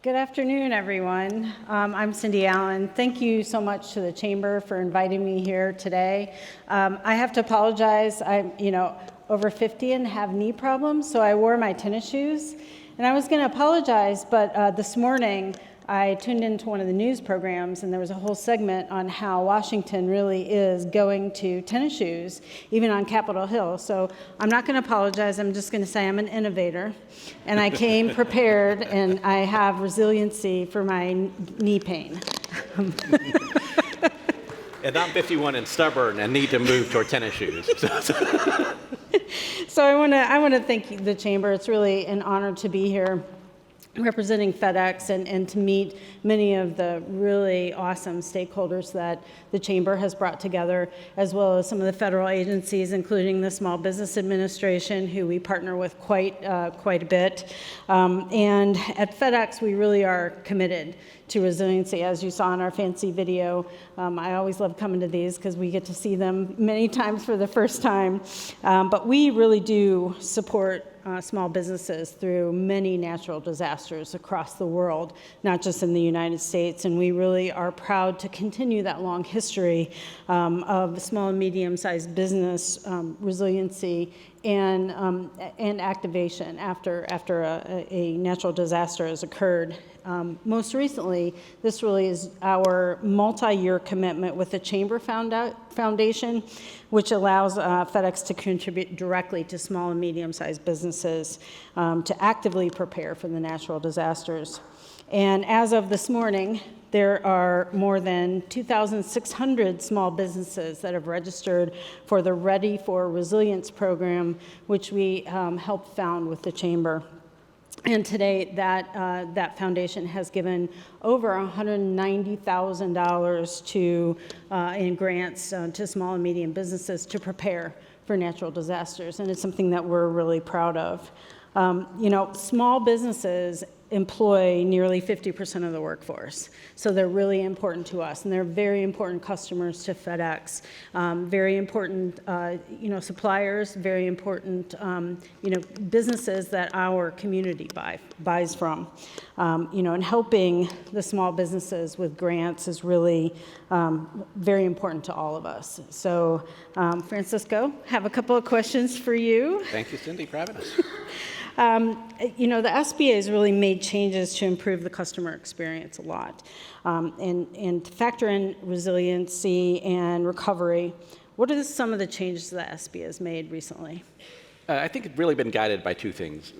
Good afternoon, everyone. I'm Cindy Allen. Thank you so much to the Chamber for inviting me here today. I have to apologize. I'm, over 50 and have knee problems, so I wore my tennis shoes. And I was going to apologize, but this morning I tuned into one of the news programs, and there was a whole segment on how Washington really is going to tennis shoes, even on Capitol Hill. So I'm not going to apologize. I'm just going to say I'm an innovator, and I came prepared, and I have resiliency for my knee pain. And I'm 51 and stubborn and need to move toward tennis shoes. So I want to thank the Chamber. It's really an honor to be here representing FedEx and to meet many of the really awesome stakeholders that the Chamber has brought together, as well as some of the federal agencies, including the Small Business Administration, who we partner with quite a bit. And at FedEx, we really are committed to resiliency, as you saw in our fancy video. I always love coming to these because we get to see them many times for the first time. But we really do support small businesses through many natural disasters across the world, not just in the United States. And we really are proud to continue that long history of small and medium-sized business resiliency and activation after a natural disaster has occurred. Most recently, this really is our multi-year commitment with the Chamber Foundation, which allows FedEx to contribute directly to small and medium-sized businesses to actively prepare for the natural disasters. And as of this morning, there are more than 2,600 small businesses that have registered for the Ready for Resilience program, which we helped found with the Chamber. And today, that foundation has given over $190,000 in grants to small and medium businesses to prepare for natural disasters, and it's something that we're really proud of. Small businesses employ nearly 50% of the workforce, so they're really important to us, and they're very important customers to FedEx, very important, suppliers, very important, businesses that our community buys from. And helping the small businesses with grants is really very important to all of us. So, Francisco, have a couple of questions for you. Thank you, Cindy, for having us. The SBA has really made changes to improve the customer experience a lot. And to factor in resiliency and recovery, what are some of the changes that SBA has made recently? I think it's really been guided by two things,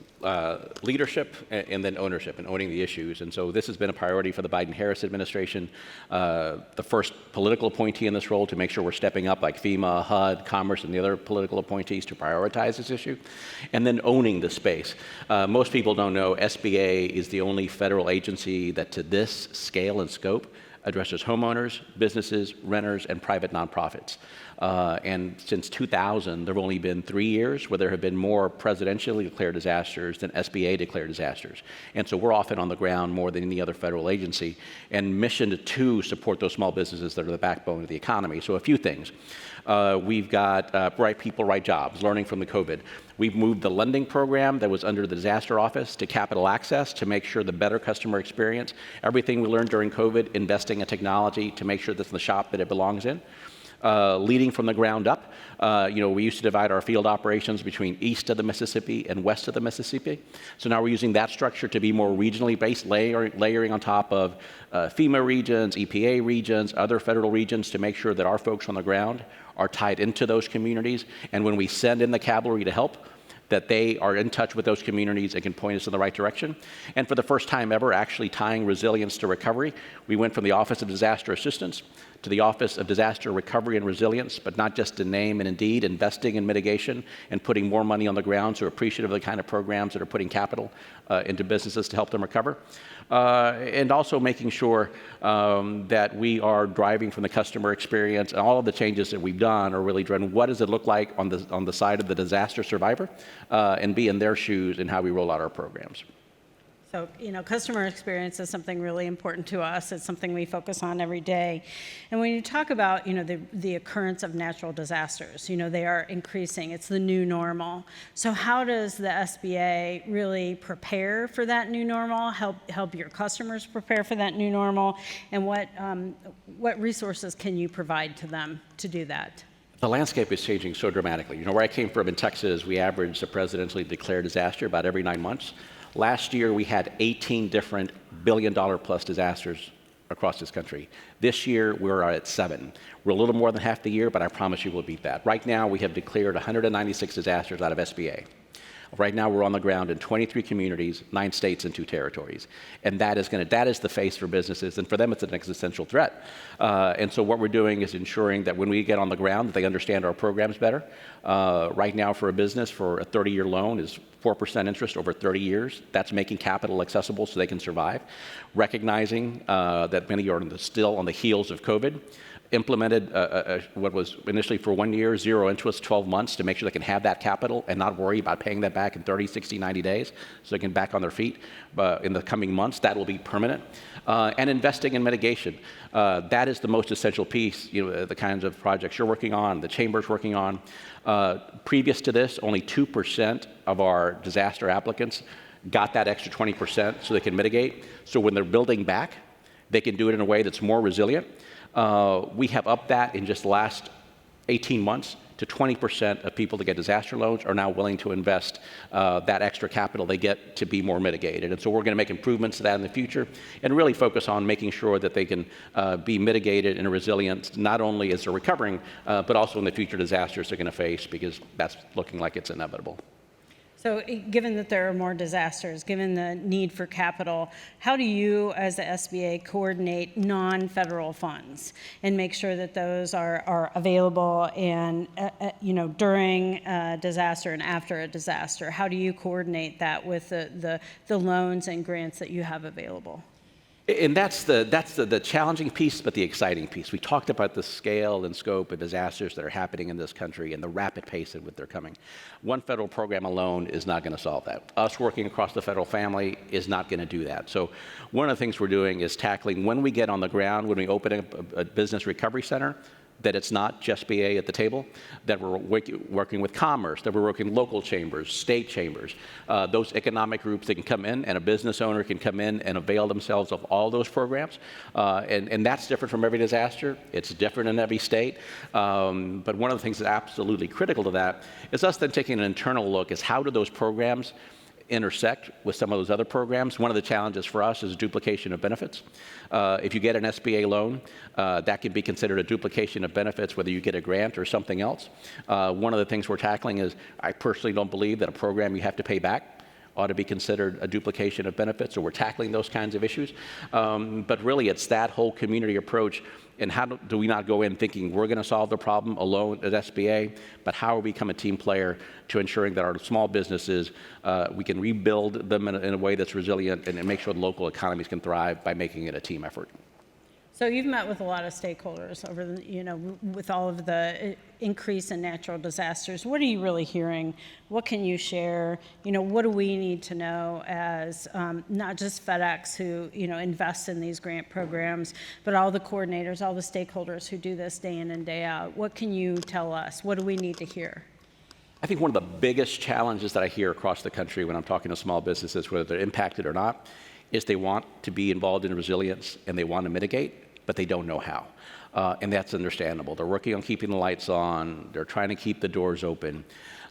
leadership and then ownership and owning the issues. And so this has been a priority for the Biden-Harris administration, the first political appointee in this role to make sure we're stepping up like FEMA, HUD, Commerce, and the other political appointees to prioritize this issue, and then owning the space. Most people don't know SBA is the only federal agency that to this scale and scope addresses homeowners, businesses, renters, and private nonprofits. And since 2000, there have only been 3 years where there have been more presidentially declared disasters than SBA declared disasters. And so we're often on the ground more than any other federal agency and missioned to support those small businesses that are the backbone of the economy. So a few things. We've got right people, right jobs, learning from the COVID. We've moved the lending program that was under the disaster office to capital access to make sure the better customer experience. Everything we learned during COVID, investing in technology to make sure that's in the shop that it belongs in. Leading from the ground up. We used to divide our field operations between east of the Mississippi and west of the Mississippi. So now we're using that structure to be more regionally based, layering on top of FEMA regions, EPA regions, other federal regions to make sure that our folks on the ground are tied into those communities. And when we send in the cavalry to help, that they are in touch with those communities and can point us in the right direction. And for the first time ever, actually tying resilience to recovery, we went from the Office of Disaster Assistance to the Office of Disaster Recovery and Resilience, but not just in name and indeed, investing in mitigation and putting more money on the ground, so appreciative of the kind of programs that are putting capital into businesses to help them recover. And also making sure that we are driving from the customer experience, and all of the changes that we've done are really driven, what does it look like on the side of the disaster survivor, and be in their shoes in how we roll out our programs. So, customer experience is something really important to us. It's something we focus on every day. And when you talk about, the occurrence of natural disasters, they are increasing. It's the new normal. So how does the SBA really prepare for that new normal, help your customers prepare for that new normal, and what resources can you provide to them to do that? The landscape is changing so dramatically. Where I came from in Texas, we averaged a presidentially declared disaster about every 9 months. Last year, we had 18 different billion-dollar-plus disasters across this country. This year, we're at 7. We're a little more than half the year, but I promise you we'll beat that. Right now, we have declared 196 disasters out of SBA. Right now, we're on the ground in 23 communities, 9 states, and 2 territories. And that is the face for businesses, and for them, it's an existential threat. And so what we're doing is ensuring that when we get on the ground, that they understand our programs better. Right now, for a business, for a 30-year loan is 4% interest over 30 years. That's making capital accessible so they can survive. Recognizing that many are still on the heels of COVID, implemented what was initially for 1 year, 0 interest, 12 months to make sure they can have that capital and not worry about paying that back in 30, 60, 90 days so they can back on their feet in the coming months. That will be permanent. And investing in mitigation. That is the most essential piece, the kinds of projects you're working on, the chamber's working on. Previous to this, only 2% of our disaster applicants got that extra 20% so they can mitigate. So when they're building back, they can do it in a way that's more resilient. We have upped that in just the last 18 months to 20% of people that get disaster loans are now willing to invest that extra capital they get to be more mitigated. And so we're going to make improvements to that in the future and really focus on making sure that they can be mitigated and resilient, not only as they're recovering, but also in the future disasters they're going to face, because that's looking like it's inevitable. So given that there are more disasters, given the need for capital, how do you as the SBA coordinate non-federal funds and make sure that those are available and, during a disaster and after a disaster? How do you coordinate that with the loans and grants that you have available? And that's the challenging piece, but the exciting piece. We talked about the scale and scope of disasters that are happening in this country and the rapid pace at which they're coming. One federal program alone is not going to solve that. Us working across the federal family is not going to do that. So one of the things we're doing is tackling when we get on the ground, when we open up a business recovery center, that it's not just BA at the table, that we're working with commerce, that we're working with local chambers, state chambers, those economic groups that can come in, and a business owner can come in and avail themselves of all those programs. And that's different from every disaster. It's different in every state. But one of the things that's absolutely critical to that is us then taking an internal look is how do those programs intersect with some of those other programs. One of the challenges for us is duplication of benefits. If you get an SBA loan, that can be considered a duplication of benefits, whether you get a grant or something else. One of the things we're tackling is I personally don't believe that a program you have to pay back ought to be considered a duplication of benefits, so we're tackling those kinds of issues. But really, it's that whole community approach, and how do we not go in thinking we're going to solve the problem alone at SBA, but how we become a team player to ensuring that our small businesses, we can rebuild them in a way that's resilient and make sure the local economies can thrive by making it a team effort. So you've met with a lot of stakeholders over with all of the increase in natural disasters. What are you really hearing? What can you share? What do we need to know as not just FedEx who, invests in these grant programs, but all the coordinators, all the stakeholders who do this day in and day out? What can you tell us? What do we need to hear? I think one of the biggest challenges that I hear across the country when I'm talking to small businesses, whether they're impacted or not, is they want to be involved in resilience and they want to mitigate, but they don't know how. And that's understandable. They're working on keeping the lights on. They're trying to keep the doors open.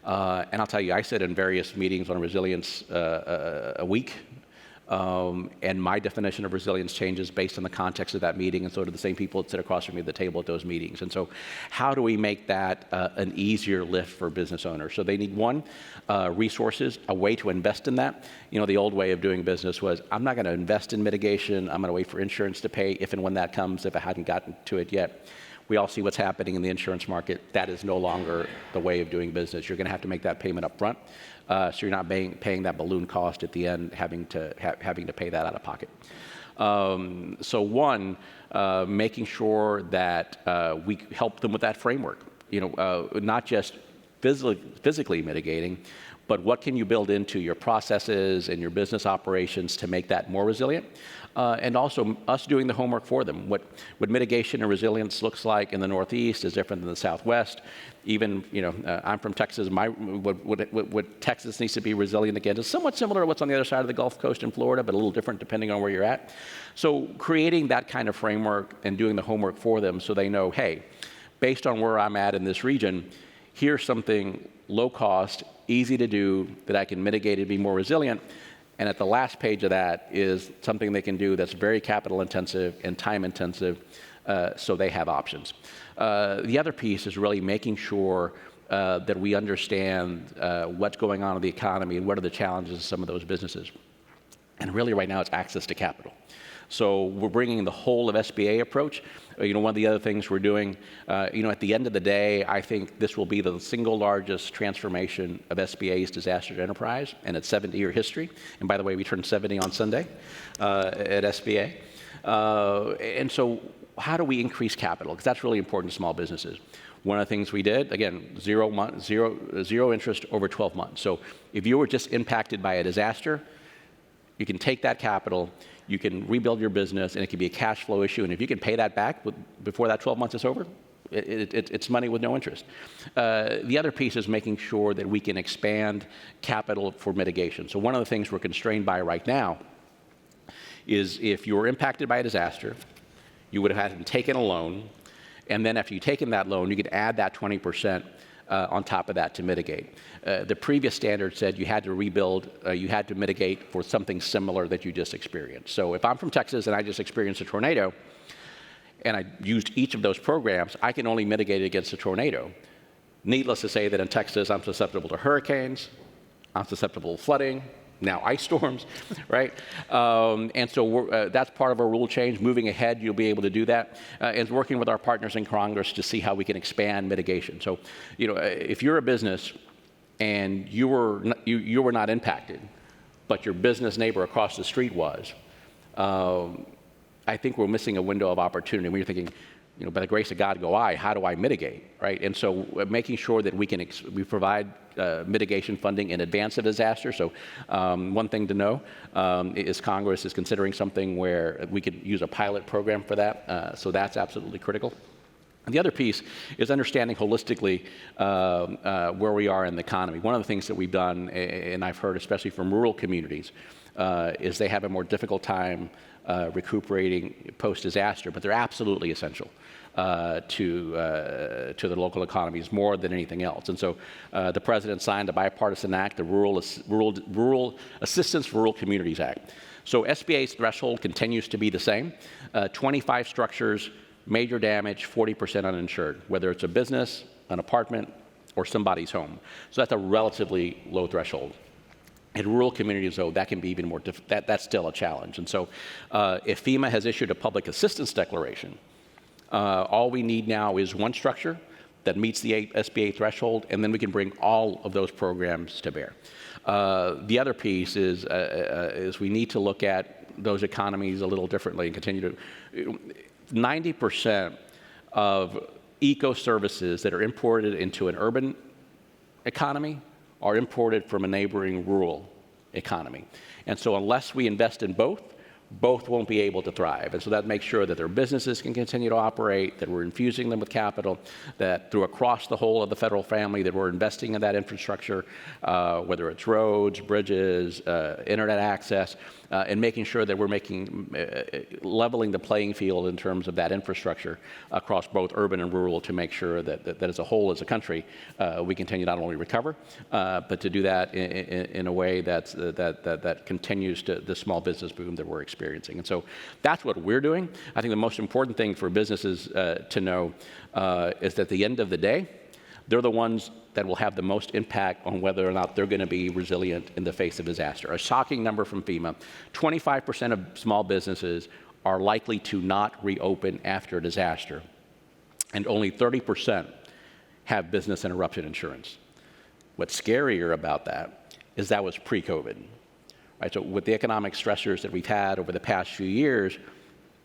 And I'll tell you, I sit in various meetings on resilience a week. And my definition of resilience changes based on the context of that meeting, and so do the same people that sit across from me at the table at those meetings. And so how do we make that an easier lift for business owners? So they need, one, resources, a way to invest in that. The old way of doing business was, I'm not going to invest in mitigation. I'm going to wait for insurance to pay if and when that comes, if I hadn't gotten to it yet. We all see what's happening in the insurance market. That is no longer the way of doing business. You're going to have to make that payment up front. So you're not paying that balloon cost at the end, having to pay that out of pocket. So one, making sure that we help them with that framework. Not just physically mitigating, but what can you build into your processes and your business operations to make that more resilient? And also us doing the homework for them. What mitigation and resilience looks like in the Northeast is different than the Southwest. Even, I'm from Texas. What Texas needs to be resilient against is somewhat similar to what's on the other side of the Gulf Coast in Florida, but a little different depending on where you're at. So creating that kind of framework and doing the homework for them so they know, hey, based on where I'm at in this region, here's something low cost, easy to do that I can mitigate and be more resilient. And at the last page of that is something they can do that's very capital intensive and time intensive, so they have options. The other piece is really making sure that we understand what's going on in the economy and what are the challenges of some of those businesses. And really right now it's access to capital. So we're bringing the whole of SBA approach. One of the other things we're doing, at the end of the day, I think this will be the single largest transformation of SBA's disaster enterprise and its 70-year history. And by the way, we turned 70 on Sunday at SBA. And so how do we increase capital? Because that's really important to small businesses. One of the things we did, again, zero interest over 12 months. So if you were just impacted by a disaster, you can take that capital, you can rebuild your business, and it can be a cash flow issue. And if you can pay that back before that 12 months is over, it's money with no interest. The other piece is making sure that we can expand capital for mitigation. So one of the things we're constrained by right now is if you were impacted by a disaster, you would have had to take in a loan, and then after you've taken that loan, you could add that 20% on top of that to mitigate. The previous standard said you had to rebuild, you had to mitigate for something similar that you just experienced. So if I'm from Texas and I just experienced a tornado, and I used each of those programs, I can only mitigate against a tornado. Needless to say that in Texas, I'm susceptible to hurricanes, I'm susceptible to flooding, now ice storms, right? And so that's part of our rule change. Moving ahead, you'll be able to do that. And working with our partners in Congress to see how we can expand mitigation. So, if you're a business and you were not impacted, but your business neighbor across the street was, I think we're missing a window of opportunity. When you're thinking, by the grace of God go I, how do I mitigate, right? And so making sure that we provide mitigation funding in advance of disaster. So one thing to know is Congress is considering something where we could use a pilot program for that. So that's absolutely critical. And the other piece is understanding holistically where we are in the economy. One of the things that we've done, and I've heard especially from rural communities, is they have a more difficult time recuperating post-disaster, but they're absolutely essential to the local economies more than anything else. And so the president signed a bipartisan act, the Rural Assistance for Rural Communities Act. So SBA's threshold continues to be the same. 25 structures, major damage, 40% uninsured, whether it's a business, an apartment, or somebody's home. So that's a relatively low threshold. In rural communities, though, that can be even more that's still a challenge. And so if FEMA has issued a public assistance declaration, all we need now is one structure that meets the SBA threshold, and then we can bring all of those programs to bear. The other piece is we need to look at those economies a little differently and continue to. 90% of eco-services that are imported into an urban economy are imported from a neighboring rural economy. And so unless we invest in both won't be able to thrive. And so that makes sure that their businesses can continue to operate, that we're infusing them with capital, that through across the whole of the federal family, that we're investing in that infrastructure, whether it's roads, bridges, internet access, and making sure that we're leveling the playing field in terms of that infrastructure across both urban and rural to make sure that as a whole, as a country, we continue not only recover, but to do that in a way that continues to the small business boom that we're experiencing. And so that's what we're doing. I think the most important thing for businesses to know is that at the end of the day, they're the ones that will have the most impact on whether or not they're going to be resilient in the face of disaster. A shocking number from FEMA, 25% of small businesses are likely to not reopen after a disaster, and only 30% have business interruption insurance. What's scarier about that is that was pre-COVID. Right, so with the economic stressors that we've had over the past few years,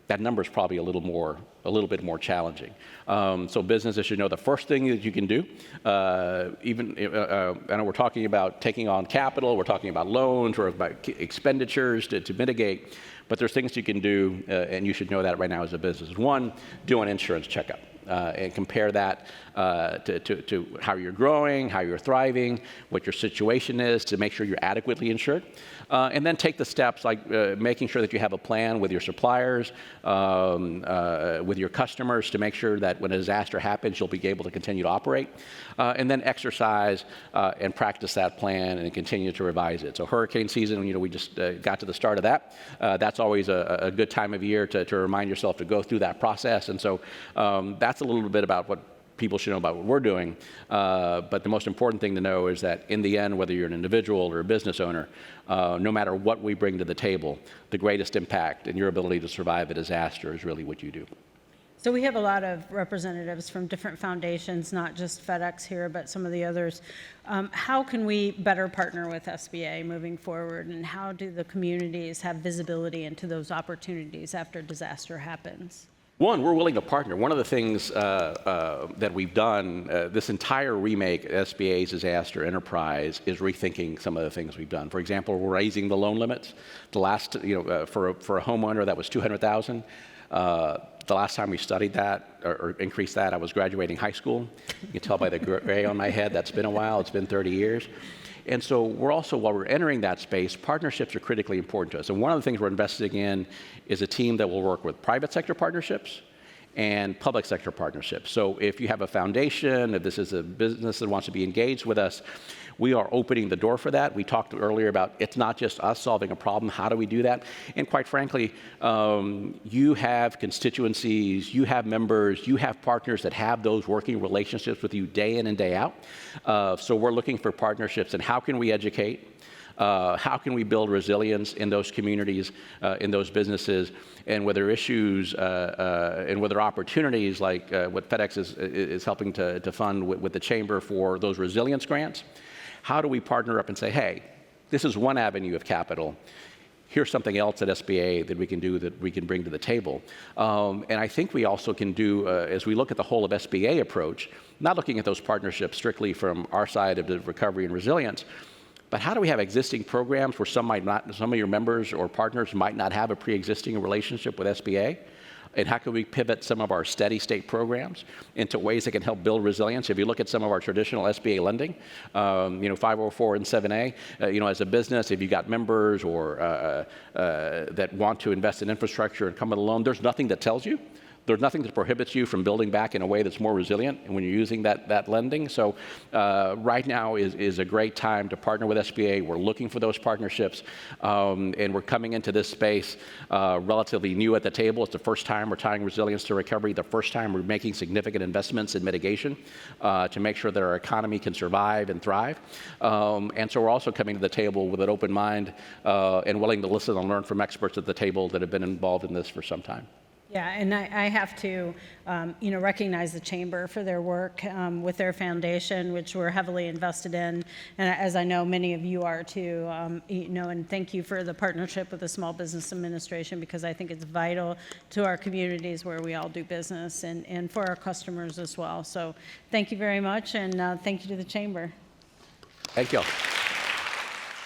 that number is probably a little bit more challenging. So businesses should know the first thing that you can do, I know we're talking about taking on capital, we're talking about loans, or about expenditures to mitigate, but there's things you can do, and you should know that right now as a business. One, do an insurance checkup. And compare that to how you're growing, how you're thriving, what your situation is to make sure you're adequately insured. And then take the steps like making sure that you have a plan with your suppliers, with your customers to make sure that when a disaster happens, you'll be able to continue to operate. And then exercise and practice that plan and continue to revise it. So hurricane season, we just got to the start of that. That's always a good time of year to remind yourself to go through that process. And so that's a little bit about what people should know about what we're doing. But the most important thing to know is that in the end, whether you're an individual or a business owner, no matter what we bring to the table, the greatest impact in your ability to survive a disaster is really what you do. So we have a lot of representatives from different foundations, not just FedEx here, but some of the others. How can we better partner with SBA moving forward, and how do the communities have visibility into those opportunities after disaster happens? One, we're willing to partner. One of the things that we've done, this entire remake of SBA's disaster enterprise is rethinking some of the things we've done. For example, we're raising the loan limits. The last, for a homeowner that was $200,000. The last time we studied that or increased that, I was graduating high school. You can tell by the gray on my head, that's been a while. It's been 30 years. And so we're also, while we're entering that space, partnerships are critically important to us. And one of the things we're investing in is a team that will work with private sector partnerships and public sector partnerships. So if you have a foundation, if this is a business that wants to be engaged with us, we are opening the door for that. We talked earlier about it's not just us solving a problem. How do we do that? And quite frankly, you have constituencies, you have members, you have partners that have those working relationships with you day in and day out. So we're looking for partnerships. And how can we educate? How can we build resilience in those communities, in those businesses, and whether issues and whether opportunities like what FedEx is helping to fund with the Chamber for those resilience grants? How do we partner up and say, hey, this is one avenue of capital. Here's something else at SBA that we can do that we can bring to the table. And I think we also can do, as we look at the whole of SBA approach, not looking at those partnerships strictly from our side of the recovery and resilience, but how do we have existing programs where some of your members or partners might not have a pre-existing relationship with SBA? And how can we pivot some of our steady state programs into ways that can help build resilience? If you look at some of our traditional SBA lending, 504 and 7A, as a business, if you got members or that want to invest in infrastructure and come with a loan, there's nothing that tells you. There's nothing that prohibits you from building back in a way that's more resilient when you're using that lending. So right now is a great time to partner with SBA. We're looking for those partnerships, and we're coming into this space relatively new at the table. It's the first time we're tying resilience to recovery, the first time we're making significant investments in mitigation to make sure that our economy can survive and thrive. And so we're also coming to the table with an open mind and willing to listen and learn from experts at the table that have been involved in this for some time. Yeah, and I have to, recognize the Chamber for their work with their foundation, which we're heavily invested in, and as I know many of you are too. And thank you for the partnership with the Small Business Administration, because I think it's vital to our communities where we all do business and for our customers as well. So thank you very much, and thank you to the Chamber. Thank you all.